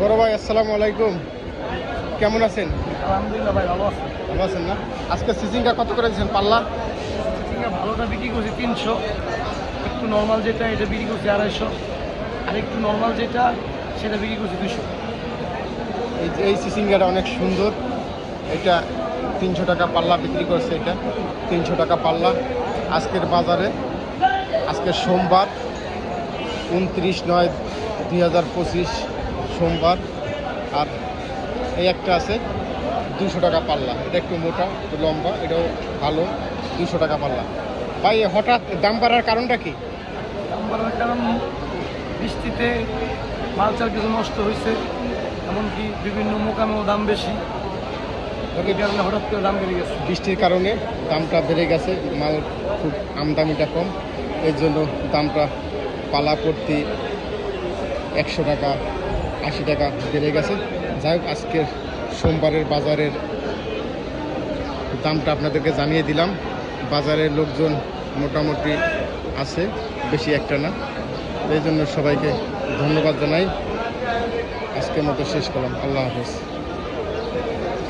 বড় ভাই আসসালামু আলাইকুম, কেমন আছেন? আলহামদুলিল্লাহ ভাই, ভালো আছে। ভালো আছেন না? আজকে সিজিংটা কত করে দিয়েছেন পাল্লা? ভালোটা বিক্রি করছি 300, একটু নর্মাল যেটা এটা বিক্রি করছি 250, আর একটু নর্মাল যেটা সেটা বিক্রি করছি 200। এই সিজিংটা অনেক সুন্দর। এটা 300 টাকা পাল্লা বিক্রি করছে। এটা 300 টাকা পাল্লা আজকের বাজারে। আজকে সোমবার 29/9/2025 সোমবার। আর এই একটা আছে 200 টাকা পাল্লা। এটা একটু মোটা, একটু লম্বা, এটাও ভালো। 200 টাকা পাল্লা। ভাই হঠাৎ দাম বাড়ার কারণটা কি? দাম বাড়ার কারণ বৃষ্টিতে মালচার কিছু নষ্ট হয়েছে, এমনকি বিভিন্ন মোকামেও দাম বেশি। এই কারণে হঠাৎ করে দাম বেড়ে গেছে। বৃষ্টির কারণে দামটা বেড়ে গেছে, মাল খুব আমদানিটা কম, এর জন্য দামটা পালা প্রতি 100 টাকা 80 টাকা বেড়ে গেছে। যাই হোক, আজকের সোমবারের বাজারের দামটা আপনাদেরকে জানিয়ে দিলাম। বাজারের লোকজন মোটামুটি আছে, বেশি একটা না। এই জন্য সবাইকে ধন্যবাদ জানাই। আজকের মতো শেষ করলাম। আল্লাহ হাফেজ।